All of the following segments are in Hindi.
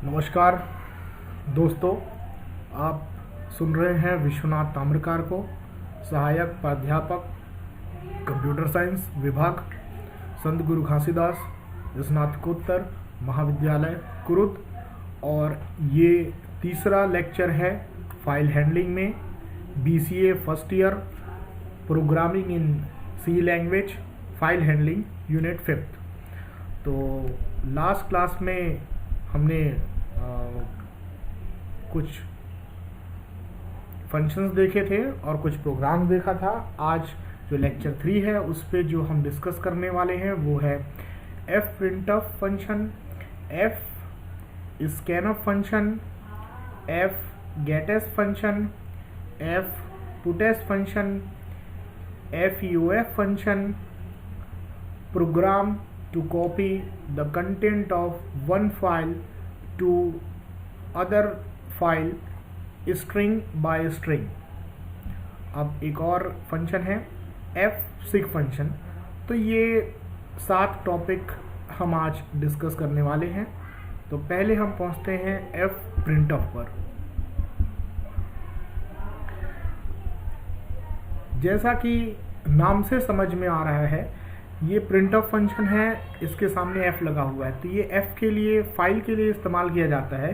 नमस्कार दोस्तों, आप सुन रहे हैं विश्वनाथ ताम्रकार को, सहायक प्राध्यापक कंप्यूटर साइंस विभाग, संत गुरु घासीदास स्नातकोत्तर महाविद्यालय कुरुद। और ये तीसरा लेक्चर है फाइल हैंडलिंग में, BCA first year, programming in C language, file handling unit 5। तो लास्ट क्लास में हमने कुछ फंक्शंस देखे थे और कुछ प्रोग्राम देखा था। आज जो लेक्चर 3 है उस पे जो हम डिस्कस करने वाले हैं वो है fprintf function, fscanf function, fgetS function, fputS function, feof function, program to copy the content of one file to other file string by string। अब एक और फंक्शन है fsig फंक्शन। तो ये 7 टॉपिक हम आज डिस्कस करने वाले हैं। तो पहले हम पहुंचते हैं fprintf पर। जैसा कि नाम से समझ में आ रहा है, ये printf फंक्शन है, इसके सामने f लगा हुआ है। तो ये f के लिए, फाइल के लिए इस्तेमाल किया जाता है।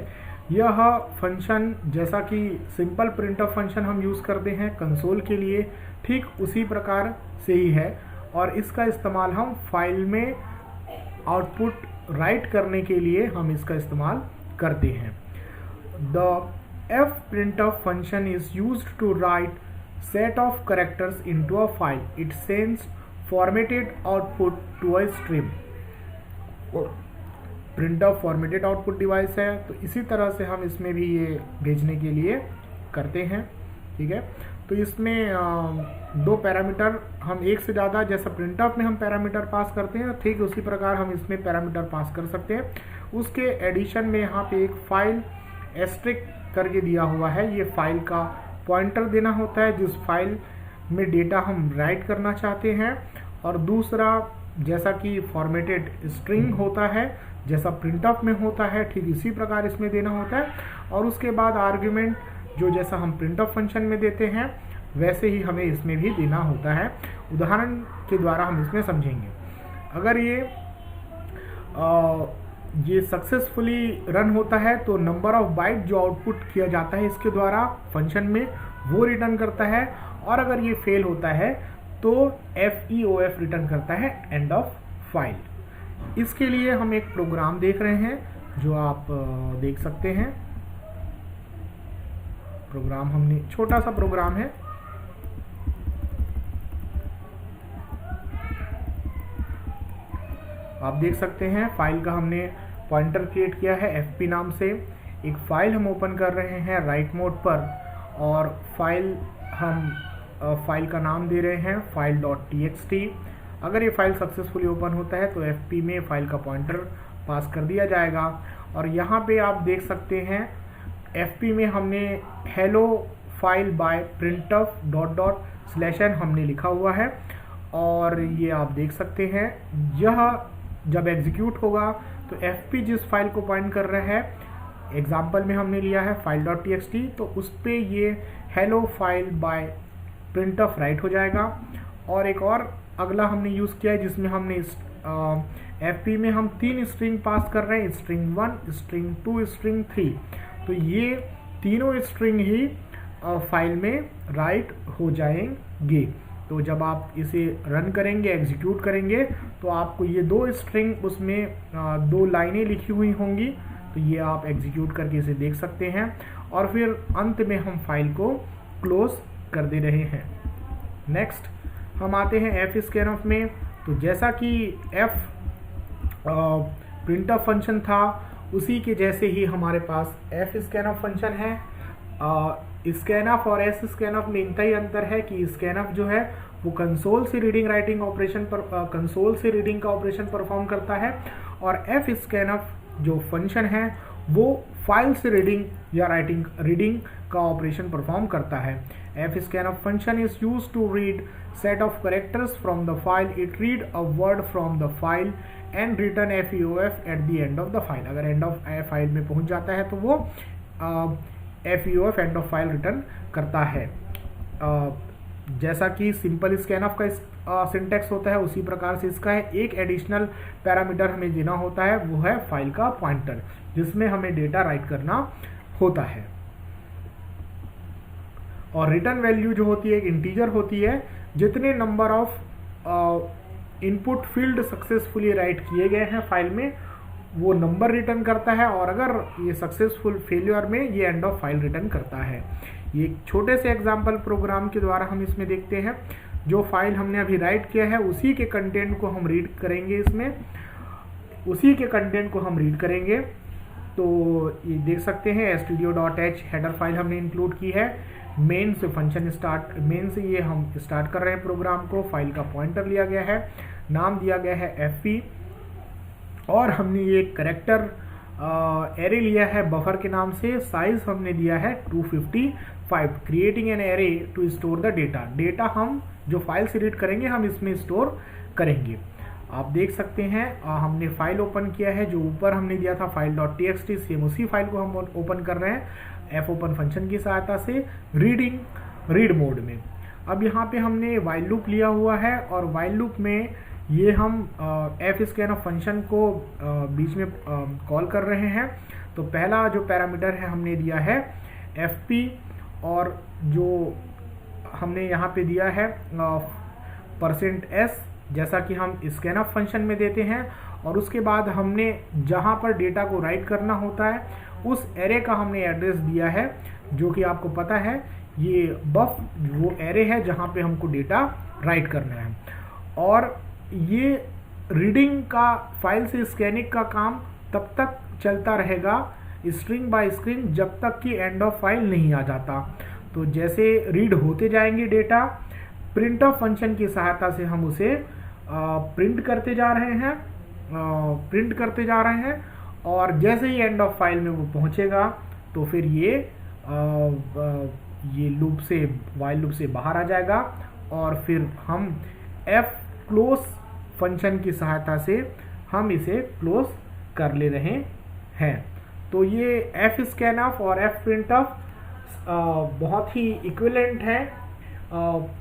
यह फंक्शन, जैसा कि सिंपल printf फंक्शन हम यूज़ करते हैं कंसोल के लिए, ठीक उसी प्रकार से ही है। और इसका इस्तेमाल हम फाइल में आउटपुट राइट करने के लिए हम इसका इस्तेमाल करते हैं। The fprintf function is used to write set of characters into a file. It sends formatted output to a stream। printf formatted output device है, तो इसी तरह से हम इसमें भी ये भेजने के लिए करते हैं। ठीक है, तो इसमें 2 पैरामीटर, हम एक से ज़्यादा, जैसा printf में हम पैरामीटर पास करते हैं ठीक उसी प्रकार हम इसमें पैरामीटर पास कर सकते हैं। उसके एडिशन में यहाँ पे एक फाइल एस्ट्रिक करके दिया हुआ है। ये फाइल का पॉइंटर देना होता है जिस फाइल में डेटा हम राइट करना चाहते हैं। और दूसरा, जैसा कि फॉर्मेटेड स्ट्रिंग होता है, जैसा printf में होता है, ठीक इसी प्रकार इसमें देना होता है। और उसके बाद आर्ग्यूमेंट, जो जैसा हम printf फंक्शन में देते हैं वैसे ही हमें इसमें भी देना होता है। उदाहरण के द्वारा हम इसमें समझेंगे। अगर ये सक्सेसफुली रन होता है तो नंबर ऑफ बाइट जो आउटपुट किया जाता है इसके द्वारा फंक्शन में, वो रिटर्न करता है। और अगर ये फेल होता है तो feof रिटर्न करता है, एंड ऑफ फाइल। इसके लिए हम एक प्रोग्राम देख रहे हैं जो आप देख सकते हैं। प्रोग्राम हमने, छोटा सा प्रोग्राम है, आप देख सकते हैं। फाइल का हमने पॉइंटर क्रिएट किया है fp नाम से। एक फाइल हम ओपन कर रहे हैं राइट मोड पर, और फाइल का नाम दे रहे हैं file.txt। अगर ये फाइल सक्सेसफुली ओपन होता है तो fp में फाइल का पॉइंटर पास कर दिया जाएगा। और यहाँ पे आप देख सकते हैं fp में हमने hello file by printf ... n हमने लिखा हुआ है। और ये आप देख सकते हैं, यह जब एग्जीक्यूट होगा तो fp जिस फाइल को पॉइंट कर रहा है, एग्जाम्पल में हमने लिया है file.txt, तो उस पे ये hello file by printf right हो जाएगा। और एक और अगला हमने यूज़ किया है जिसमें हमने fp में हम 3 स्ट्रिंग पास कर रहे हैं, स्ट्रिंग 1, स्ट्रिंग 2, स्ट्रिंग 3। तो ये तीनों स्ट्रिंग ही फाइल में राइट हो जाएंगे। तो जब आप इसे रन करेंगे, एग्जीक्यूट करेंगे, तो आपको ये 2 स्ट्रिंग, उसमें 2 लाइनें लिखी हुई होंगी। तो ये आप एग्जीक्यूट करके इसे देख सकते हैं। और फिर अंत में हम फाइल को क्लोज कर दे रहे हैं। नेक्स्ट हम आते हैं fscanf में। तो जैसा कि printf फंक्शन था, उसी के जैसे ही हमारे पास fscanf फंक्शन है। scanf और scanf में इतना ही अंतर है कि scanf जो है वो कंसोल से रीडिंग राइटिंग ऑपरेशन पर, कंसोल से रीडिंग का ऑपरेशन परफॉर्म करता है। और fscanf जो फंक्शन है वो फाइल से रीडिंग या रीडिंग का ऑपरेशन परफॉर्म करता है। fscanf function is used to read set of characters from the file. It read a word from the file and return FEOF at the end of the file. अगर एंड ऑफ फाइल में पहुंच जाता है तो वो FEOF and of file return करता है। जैसा कि सिंपल स्कैनऑफ का सिंटेक्स होता है उसी प्रकार से इसका है। एक एडिशनल पैरामीटर हमें देना होता है, वो है फाइल का पॉइंटर, जिसमें हमें डेटा राइट करना होता है। और रिटर्न वैल्यू जो होती है एक इंटीजर होती है, जितने number of input field successfully right किए गए हैं फाइल में वो नंबर रिटर्न करता है, और अगर ये सक्सेसफुल फेल्यूर में ये एंड ऑफ फाइल रिटर्न करता है। ये एक छोटे से एग्जाम्पल प्रोग्राम के द्वारा हम इसमें देखते हैं। जो फाइल हमने अभी राइट किया है उसी के कंटेंट को हम रीड करेंगे, इसमें उसी के कंटेंट को हम रीड करेंगे। तो ये देख सकते हैं stdio.h हेडर फाइल हमने इंक्लूड की है। मेन से फंक्शन स्टार्ट, मेन से ये हम स्टार्ट कर रहे हैं प्रोग्राम को। फाइल का पॉइंटर लिया गया है, नाम दिया गया है fp, और हमने ये करेक्टर एरे लिया है बफर के नाम से। साइज हमने दिया है 255। Creating an array to store the data. Data हम जो फाइल से रीड करेंगे हम इसमें स्टोर करेंगे। आप देख सकते हैं हमने फाइल ओपन किया है, जो ऊपर हमने दिया था file.txt, सेम उसी फाइल को हम ओपन कर रहे हैं fopen फंक्शन की सहायता से रीड मोड में। अब यहाँ पे हमने वाइल लूप लिया हुआ है, और वाइल लूप में ये हम fscanf फंक्शन को बीच में कॉल कर रहे हैं। तो पहला जो पैरामीटर है हमने दिया है fp, और जो हमने यहाँ पे दिया है %s, जैसा कि हम scanf फंक्शन में देते हैं। और उसके बाद हमने जहाँ पर डेटा को राइट करना होता है उस एरे का हमने एड्रेस दिया है, जो कि आपको पता है ये बफ वो एरे है जहाँ पे हमको डेटा राइट करना है। और ये रीडिंग का, फाइल से स्कैनिंग का काम तब तक चलता रहेगा स्ट्रिंग बाय स्ट्रिंग जब तक कि एंड ऑफ फाइल नहीं आ जाता। तो जैसे रीड होते जाएंगे डेटा, प्रिंटफ फंक्शन की सहायता से हम उसे प्रिंट करते जा रहे हैं, और जैसे ही एंड ऑफ फाइल में वो पहुंचेगा तो फिर ये लूप से, वाइल लूप से बाहर आ जाएगा, और फिर हम क्लोज फंक्शन की सहायता से हम इसे क्लोज कर ले रहे हैं। तो ये fscanf और fprintf बहुत ही इक्विवेलेंट है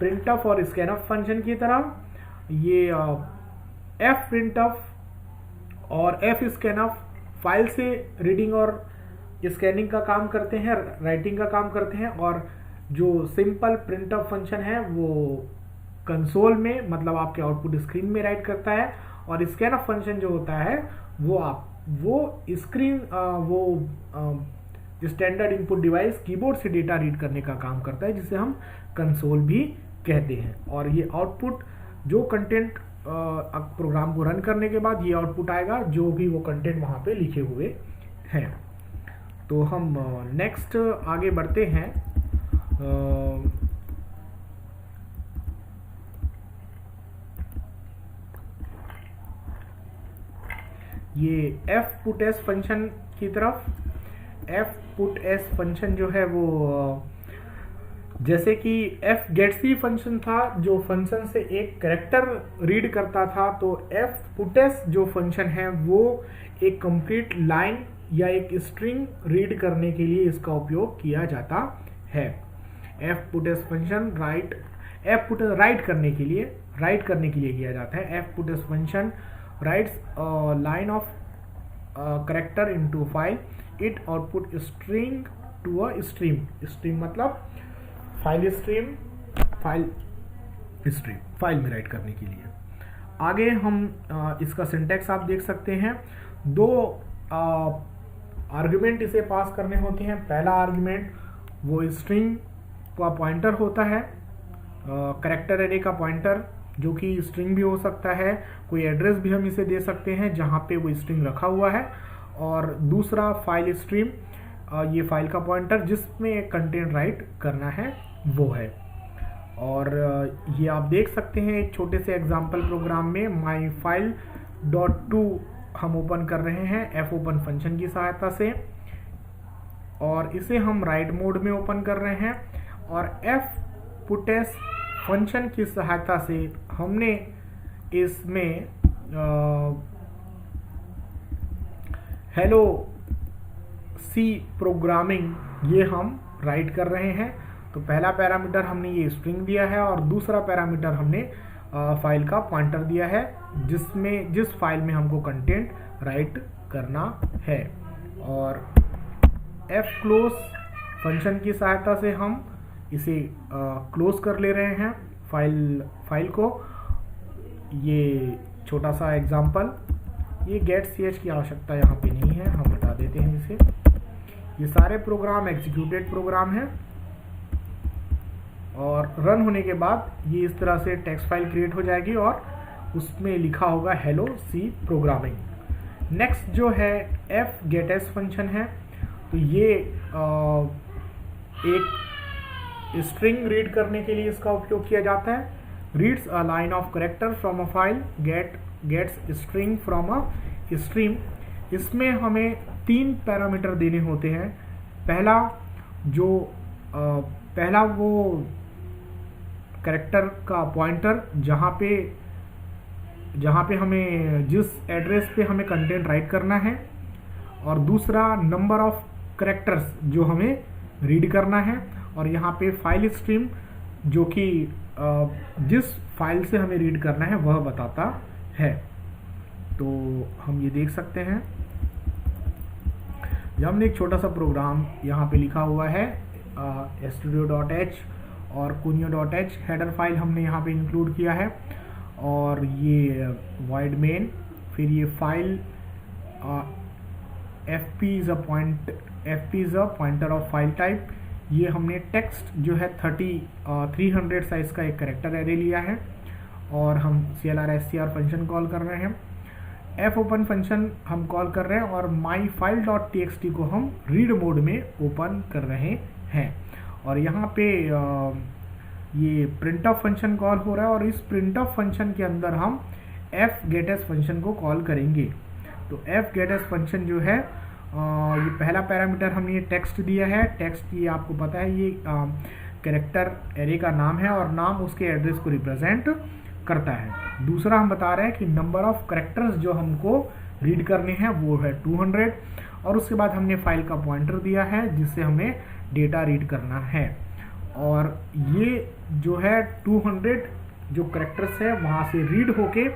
printf और scanf फंक्शन की तरह। ये fprintf और fscanf फाइल से रीडिंग और स्कैनिंग का काम करते हैं, राइटिंग का काम करते हैं, और जो सिंपल printf फंक्शन है वो कंसोल में, मतलब आपके आउटपुट स्क्रीन में राइट करता है। और scanf फंक्शन जो होता है वो screen standard input device keyboard से डेटा रीड करने का काम करता है, जिसे हम कंसोल भी कहते हैं। और ये आउटपुट जो कंटेंट प्रोग्राम को रन करने के बाद ये आउटपुट आएगा, जो भी वो कंटेंट वहाँ पे लिखे हुए हैं। तो हम नेक्स्ट आगे बढ़ते हैं। ये fputs फंक्शन की तरफ। fputs फंक्शन जो है वो जैसे कि fgetc फंक्शन था जो फंक्शन से एक कैरेक्टर रीड करता था, तो fputs जो फंक्शन है वो एक कंप्लीट लाइन या एक स्ट्रिंग रीड करने के लिए इसका उपयोग किया जाता है। fputs फंक्शन राइट करने के लिए किया जाता है। fputs function writes a line of character into file. It output string to a stream. Stream मतलब फाइल में राइट करने के लिए। आगे हम इसका सिंटैक्स आप देख सकते हैं। दो आर्गुमेंट इसे पास करने होते हैं। पहला आर्गुमेंट वो स्ट्रिंग का पॉइंटर होता है, कैरेक्टर एरे का पॉइंटर, जो कि स्ट्रिंग भी हो सकता है, कोई एड्रेस भी हम इसे दे सकते हैं जहाँ पे वो स्ट्रिंग रखा हुआ है। और दूसरा फाइल स्ट्रीम, ये फाइल का पॉइंटर जिसमें कंटेंट राइट करना है वो है। और ये आप देख सकते हैं एक छोटे से एग्जांपल प्रोग्राम में myfile.to हम ओपन कर रहे हैं fopen फंक्शन की सहायता से, और इसे हम राइट मोड में ओपन कर रहे हैं। और fputs फंक्शन की सहायता से हमने इसमें हेलो सी प्रोग्रामिंग ये हम राइट कर रहे हैं। तो पहला पैरामीटर हमने ये स्ट्रिंग दिया है और दूसरा पैरामीटर हमने फाइल का पॉइंटर दिया है जिस फाइल में हमको कंटेंट राइट करना है। और fclose फंक्शन की सहायता से हम इसे क्लोज कर ले रहे हैं फाइल को। ये छोटा सा एग्जांपल, ये getch की आवश्यकता यहाँ पे नहीं है, हम हटा देते हैं इसे। ये सारे प्रोग्राम एग्जीक्यूटेड प्रोग्राम हैं और रन होने के बाद ये इस तरह से टेक्स्ट फाइल क्रिएट हो जाएगी और उसमें लिखा होगा हेलो सी प्रोग्रामिंग। नेक्स्ट जो है fgetS फंक्शन है, तो ये एक स्ट्रिंग रीड करने के लिए इसका उपयोग किया जाता है। Reads a line of character from a file, gets string from a stream. इसमें हमें 3 पैरामीटर देने होते हैं। पहला वो कैरेक्टर का पॉइंटर जहाँ पे हमें जिस एड्रेस पे हमें कंटेंट राइट करना है, और दूसरा नंबर ऑफ कैरेक्टर्स जो हमें रीड करना है, और यहाँ पे फाइल स्ट्रीम जो कि जिस फाइल से हमें रीड करना है वह बताता है। तो हम ये देख सकते हैं, जब हमने एक छोटा सा प्रोग्राम यहाँ पे लिखा हुआ है studio.h और kunio.h हेडर फाइल हमने यहाँ पे इंक्लूड किया है, और ये void main, फिर ये file fp is a pointer of file type। ये हमने टेक्स्ट जो है 300 साइज का एक कैरेक्टर एरे लिया है और हम clr फंक्शन कॉल कर रहे हैं। fopen फंक्शन हम कॉल कर रहे हैं और myfile.txt को हम रीड मोड में ओपन कर रहे हैं। और यहाँ पे ये printf फंक्शन कॉल हो रहा है और इस printf फंक्शन के अंदर हम fgetS फंक्शन को कॉल करेंगे। तो fgetS फंक्शन जो है ये पहला पैरामीटर हमने ये टेक्स्ट दिया है। टेक्स्ट ये आपको पता है ये कैरेक्टर एरे का नाम है और नाम उसके एड्रेस को रिप्रेजेंट करता है। दूसरा हम बता रहे हैं कि नंबर ऑफ कैरेक्टर्स जो हमको रीड करने हैं वो है 200, और उसके बाद हमने फाइल का पॉइंटर दिया है जिससे हमें डेटा रीड करना है। और ये जो है 200 जो कैरेक्टर्स है वहाँ से रीड होके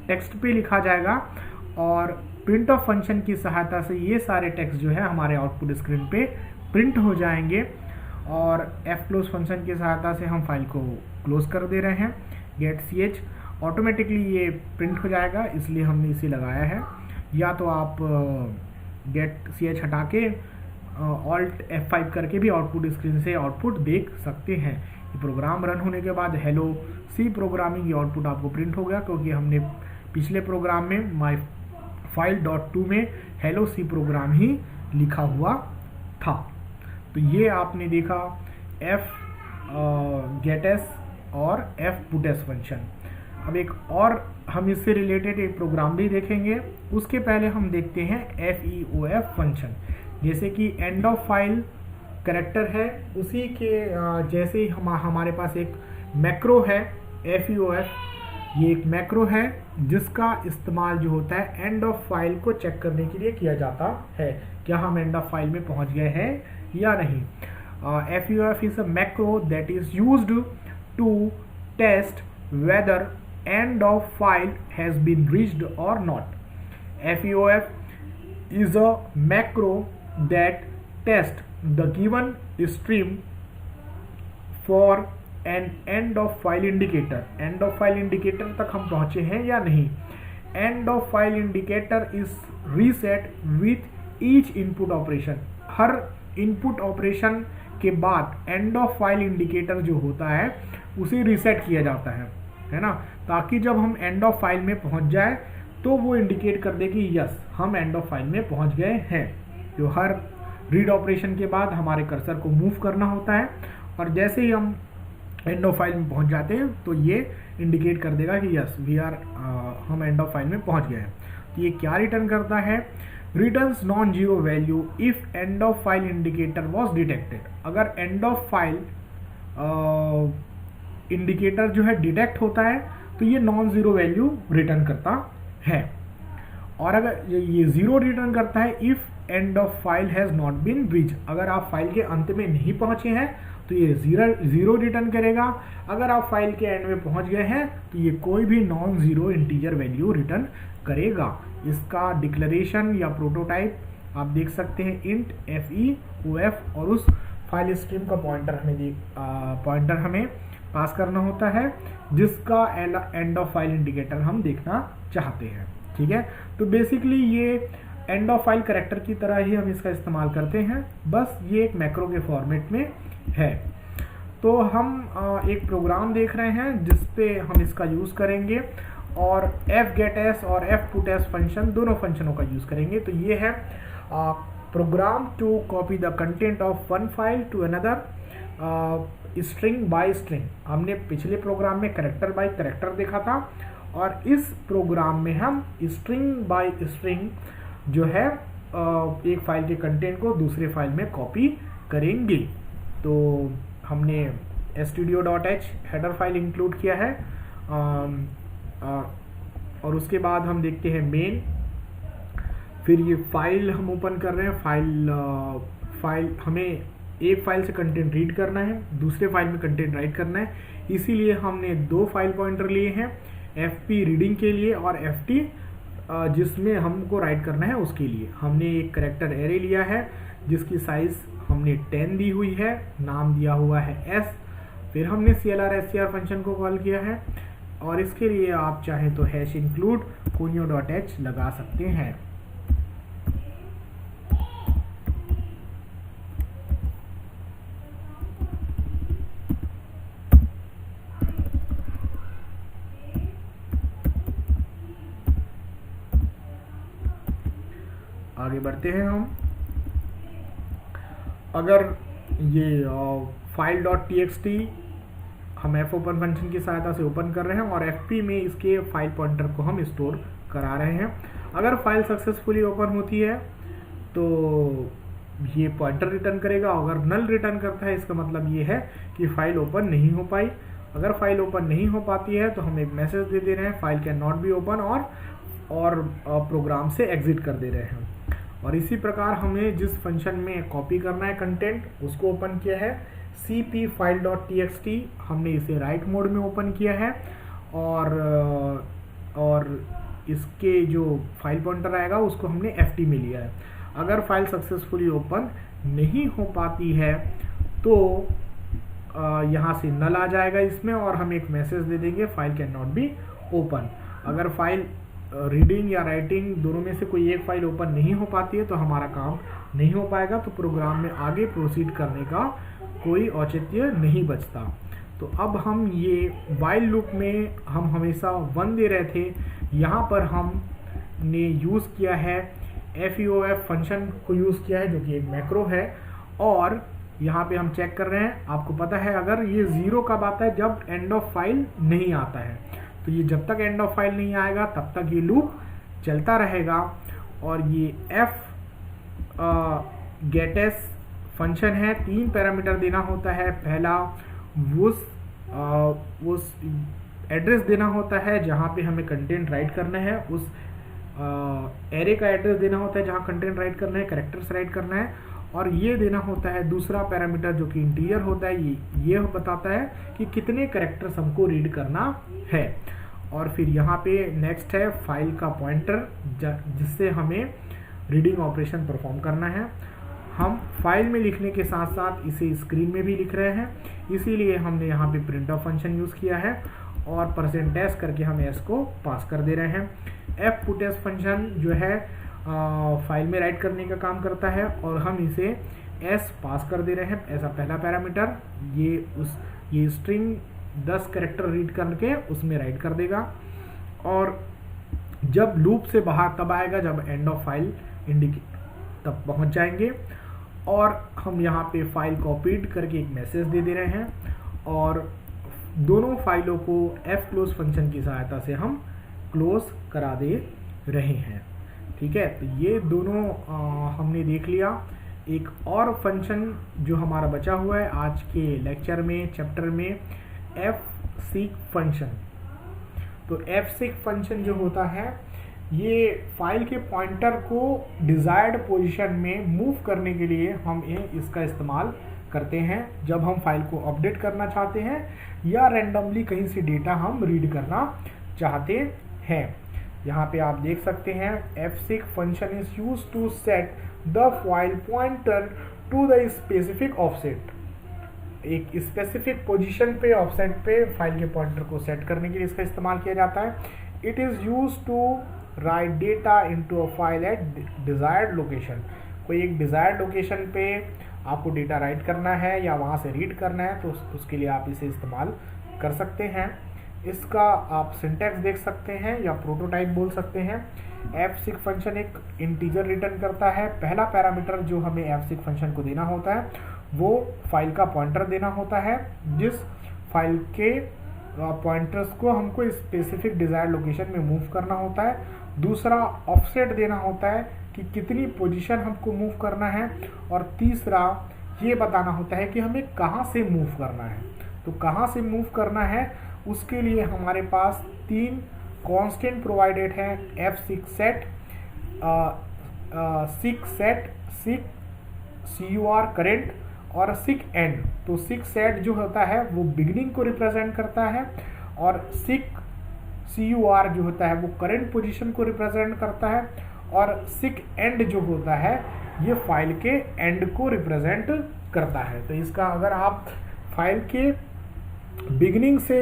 टेक्स्ट पे लिखा जाएगा, और printf फंक्शन की सहायता से ये सारे टेक्स्ट जो है हमारे आउटपुट स्क्रीन पे प्रिंट हो जाएंगे। और fclose फंक्शन की सहायता से हम फाइल को क्लोज कर दे रहे हैं। getch ऑटोमेटिकली ये प्रिंट हो जाएगा, इसलिए हमने इसे लगाया है। या तो आप getch हटा के Alt F5 करके भी आउटपुट स्क्रीन से आउटपुट देख सकते हैं। ये प्रोग्राम रन होने के बाद हेलो सी प्रोग्रामिंग ये आउटपुट आपको प्रिंट हो गया, क्योंकि हमने पिछले प्रोग्राम में myfile.2 में हेलो सी प्रोग्राम ही लिखा हुआ था। तो ये आपने देखा fgetS और fputS फंक्शन। अब एक और हम इससे रिलेटेड एक प्रोग्राम भी देखेंगे, उसके पहले हम देखते हैं feof फंक्शन। जैसे कि एंड ऑफ फाइल कैरेक्टर है, उसी के जैसे ही हमारे पास एक मैक्रो है feof, ये एक मैक्रो है जिसका इस्तेमाल जो होता है एंड ऑफ फाइल को चेक करने के लिए किया जाता है, क्या हम एंड ऑफ फाइल में पहुंच गए हैं या नहीं। feof is a macro that is used to test whether end of file has been reached or not. feof is a macro that tests the given stream for an end of file indicator. end of file indicator तक हम पहुंचे हैं या नहीं। end of file indicator is reset with each input operation। Her input operation के बाद एंड ऑफ फाइल इंडिकेटर जो होता है उसे रीसेट किया जाता है ना, ताकि जब हम एंड ऑफ फाइल में पहुंच जाए तो वो इंडिकेट कर दे कि यस हम एंड ऑफ फाइल में पहुंच गए हैं। जो हर रीड ऑपरेशन के बाद हमारे कर्सर को मूव करना होता है, और जैसे ही हम एंड ऑफ फाइल में पहुंच जाते हैं तो ये इंडिकेट कर देगा कि यस हम एंड ऑफ फाइल में पहुंच गए हैं। तो ये क्या रिटर्न करता है, returns non zero value if end of file indicator was detected. अगर एंड ऑफ फाइल इंडिकेटर जो है डिटेक्ट होता है तो ये नॉन जीरो वैल्यू रिटर्न करता है। और अगर ये 0 रिटर्न करता है if end of file has not been reach, अगर आप फाइल के अंत में नहीं पहुंचे हैं तो ये 0 रिटर्न करेगा। अगर आप फाइल के एंड में पहुंच गए हैं तो ये कोई भी non zero integer value return करेगा। इसका डिक्लेरेशन या प्रोटोटाइप आप देख सकते हैं, इंट FEOF, और उस फाइल स्ट्रीम का पॉइंटर हमें पास करना होता है जिसका एंड ऑफ फाइल इंडिकेटर हम देखना चाहते हैं। ठीक है, तो बेसिकली ये एंड ऑफ फाइल कैरेक्टर की तरह ही हम इसका इस्तेमाल करते हैं, बस ये एक मैक्रो के फॉर्मेट में है। तो हम एक प्रोग्राम देख रहे हैं जिसपे हम इसका यूज करेंगे और fgetS और fputS फंक्शन, दोनों फंक्शनों का यूज करेंगे। तो ये है program to copy the content of one file to another string by string. हमने पिछले प्रोग्राम में कैरेक्टर बाय कैरेक्टर देखा था और इस प्रोग्राम में हम स्ट्रिंग बाय स्ट्रिंग जो है एक फाइल के कंटेंट को दूसरे फाइल में कॉपी करेंगे। तो हमने studio.h हेडर फाइल इंक्लूड किया है और उसके बाद हम देखते हैं मेन, फिर ये फाइल हम ओपन कर रहे हैं। फाइल हमें एक फाइल से कंटेंट रीड करना है, दूसरे फाइल में कंटेंट राइट करना है, इसीलिए हमने 2 फाइल पॉइंटर लिए हैं, FP रीडिंग के लिए और FT जिसमें हमको राइट करना है उसके लिए। हमने एक कैरेक्टर एरे लिया है जिसकी साइज हमने 10 दी हुई है, नाम दिया हुआ है S, फिर हमने CLR फंक्शन को कॉल किया है और इसके लिए आप चाहें तो #include conio.h लगा सकते हैं। आगे बढ़ते हैं हम। अगर ये file.txt हम fopen फंक्शन की सहायता से ओपन कर रहे हैं और FP में इसके फाइल पॉइंटर को हम स्टोर करा रहे हैं, अगर फाइल सक्सेसफुली ओपन होती है तो ये पॉइंटर रिटर्न करेगा। अगर नल रिटर्न करता है इसका मतलब ये है कि फाइल ओपन नहीं हो पाई। अगर फाइल ओपन नहीं हो पाती है तो हम एक मैसेज दे दे रहे हैं file can not be open और प्रोग्राम से एग्जिट कर दे रहे हैं। और इसी प्रकार हमें जिस फंक्शन में कॉपी करना है कंटेंट उसको ओपन किया है cp file.txt, हमने इसे राइट मोड में ओपन किया है और इसके जो फाइल पॉइंटर आएगा उसको हमने FT में लिया है। अगर फाइल सक्सेसफुली ओपन नहीं हो पाती है तो यहाँ से नल आ जाएगा इसमें और हम एक मैसेज दे देंगे file can not be open. अगर फाइल रीडिंग या राइटिंग दोनों में से कोई एक फाइल ओपन नहीं हो पाती है तो हमारा काम नहीं हो पाएगा, तो प्रोग्राम में आगे प्रोसीड करने का कोई औचित्य नहीं बचता। तो अब हम ये वाइल लूप में हम हमेशा 1 दे रहे थे, यहाँ पर हमने यूज़ किया है FEOF फंक्शन को यूज़ किया है जो कि एक मैक्रो है और यहाँ पे हम चेक कर रहे हैं। आपको पता है अगर ये 0 कब आता है, जब एंड ऑफ फाइल नहीं आता है। तो ये जब तक एंड ऑफ फाइल नहीं आएगा तब तक ये लूप चलता रहेगा। और ये fgetS फंक्शन है, 3 पैरामीटर देना होता है। पहला उस एड्रेस देना होता है जहाँ पे हमें कंटेंट राइट करना है, उस एरे का एड्रेस देना होता है जहाँ कंटेंट राइट करना है, कैरेक्टर्स राइट करना है, और ये देना होता है दूसरा पैरामीटर जो कि इंटीजर होता है। ये बताता है कि कितने कैरेक्टर्स हमको रीड करना है। और फिर यहाँ पे नेक्स्ट है फाइल का पॉइंटर जिससे हमें रीडिंग ऑपरेशन परफॉर्म करना है। हम फाइल में लिखने के साथ साथ इसे स्क्रीन में भी लिख रहे हैं, इसीलिए हमने यहाँ पे प्रिंट ऑफ फंक्शन यूज़ किया है और %s करके हम s को पास कर दे रहे हैं। fputS फंक्शन जो है फाइल में राइट करने का काम करता है और हम इसे s पास कर दे रहे हैं। ऐसा पहला पैरामीटर ये स्ट्रिंग 10 कैरेक्टर रीड करके उसमें राइट कर देगा और जब लूप से बाहर तब आएगा जब एंड ऑफ फाइल तब पहुंच जाएंगे। और हम यहाँ पे फाइल कॉपीड करके एक मैसेज दे दे रहे हैं और दोनों फाइलों को fclose फंक्शन की सहायता से हम क्लोज करा दे रहे हैं। ठीक है, तो ये दोनों हमने देख लिया। एक और फंक्शन जो हमारा बचा हुआ है आज के लेक्चर में, चैप्टर में, fseek फंक्शन। तो fseek फंक्शन जो होता है ये फाइल के पॉइंटर को डिजायर्ड पोजीशन में मूव करने के लिए हम इसका इस्तेमाल करते हैं जब हम फाइल को अपडेट करना चाहते हैं या रैंडमली कहीं से डेटा हम रीड करना चाहते हैं। यहाँ पे आप देख सकते हैं fseek function is used to set the file pointer to the specific offset. एक स्पेसिफिक पोजीशन पे ऑफसेट पे फाइल के पॉइंटर को सेट करने के लिए इसका इस्तेमाल किया जाता है। It is use to write data into a file at desired location. कोई एक डिजायर्ड लोकेशन पे आपको डेटा राइट करना है या वहाँ से रीड करना है तो उसके लिए आप इसे इस्तेमाल कर सकते हैं। इसका आप सिंटैक्स देख सकते हैं या प्रोटोटाइप बोल सकते हैं। fseek फंक्शन एक इंटीजर रिटर्न करता है। पहला पैरामीटर जो हमें fseek फंक्शन को देना होता है वो फाइल का पॉइंटर देना होता है, जिस फाइल के पॉइंटर्स को हमको स्पेसिफिक डिजायर्ड लोकेशन में मूव करना होता है। दूसरा ऑफसेट देना होता है कि कितनी पोजीशन हमको मूव करना है, और तीसरा ये बताना होता है कि हमें कहाँ से मूव करना है। तो कहाँ से मूव करना है उसके लिए हमारे पास 3 कांस्टेंट प्रोवाइडेड है, fseek set, seek set, seek cur current और seek end। तो seek set जो होता है वो बिगिनिंग को रिप्रेजेंट करता है और seek cur जो होता है वो करंट पोजीशन को रिप्रेजेंट करता है, और seek end जो होता है ये फाइल के एंड को रिप्रेजेंट करता है। तो इसका अगर आप फाइल के बिगिनिंग से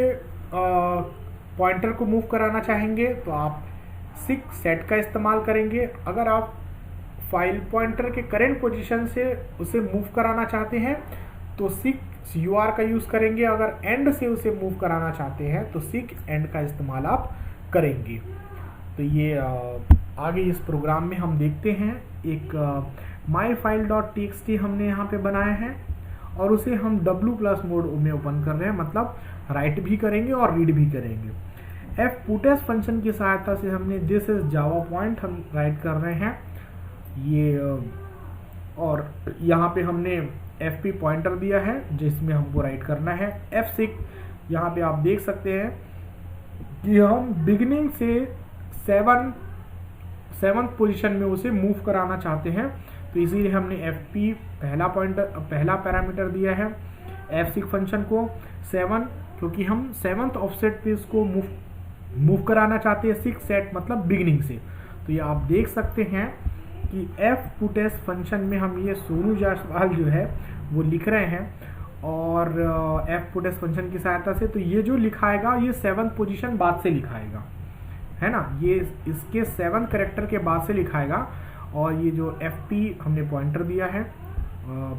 पॉइंटर को मूव कराना चाहेंगे तो आप seek set का इस्तेमाल करेंगे। अगर आप फाइल पॉइंटर के करंट पोजीशन से उसे मूव कराना चाहते हैं तो seek cur का यूज़ करेंगे। अगर एंड से उसे मूव कराना चाहते हैं तो seek end का इस्तेमाल आप करेंगे। तो ये आगे इस प्रोग्राम में हम देखते हैं। एक myfile.txt हमने यहाँ पे बनाया है और उसे हम W+ मोड में ओपन कर रहे हैं, मतलब राइट भी करेंगे और रीड भी करेंगे। fputes फंक्शन की सहायता से हमने दिस इज जावा पॉइंट हम राइट कर रहे हैं ये, और यहाँ पे हमने fp पॉइंटर दिया है जिसमें हमको राइट करना है। fseek यहाँ पे आप देख सकते हैं कि हम बिगिनिंग से 7th पोजीशन में उसे मूव कराना चाहते हैं, तो इसीलिए हमने fp पहला पैरामीटर दिया है fseek फंक्शन को 7, क्योंकि हम 7th ऑफसेट पे इसको मूव कराना चाहते हैं। seek set मतलब बिगिनिंग से। तो ये आप देख सकते हैं कि fputes फंक्शन में हम ये सोनू जायसवाल जो है वो लिख रहे हैं, और fputes फंक्शन की सहायता से। तो ये जो लिखाएगा ये 7th पोजीशन बाद से लिखाएगा, है ना, ये इसके 7th कैरेक्टर के बाद से लिखाएगा। और ये जो fp हमने पॉइंटर दिया है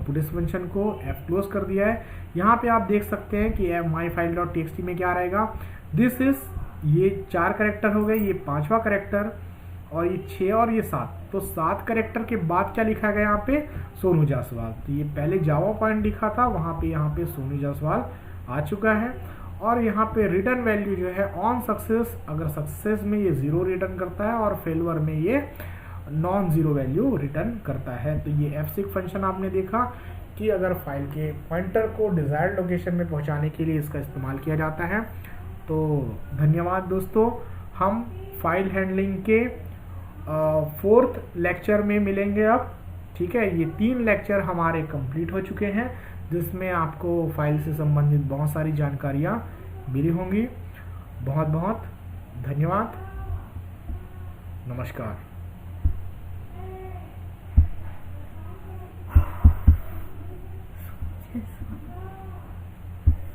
putes फंक्शन को क्लोज कर दिया है। यहाँ पे आप देख सकते हैं कि myfile.txt में क्या रहेगा, दिस इज, ये 4 कैरेक्टर हो गए, ये 5वां कैरेक्टर, और ये 6 और ये 7। तो 7 कैरेक्टर के बाद क्या लिखा गया यहाँ पे, सोनू जायसवाल। तो ये पहले जावा पॉइंट लिखा था, वहाँ पे यहाँ पे सोनू जायसवाल आ चुका है। और यहाँ पे रिटर्न वैल्यू जो है ऑन सक्सेस, अगर सक्सेस में ये 0 रिटर्न करता है और फेलवर में ये नॉन ज़ीरो वैल्यू रिटर्न करता है। तो ये fseek फंक्शन आपने देखा कि अगर फाइल के पॉइंटर को डिजायर्ड लोकेशन में पहुंचाने के लिए इसका इस्तेमाल किया जाता है। तो धन्यवाद दोस्तों, हम फाइल हैंडलिंग के 4th लेक्चर में मिलेंगे अब, ठीक है। ये 3 लेक्चर हमारे कंप्लीट हो चुके हैं जिसमें आपको फाइल से संबंधित बहुत सारी जानकारियाँ मिली होंगी। बहुत बहुत धन्यवाद, नमस्कार। Yes.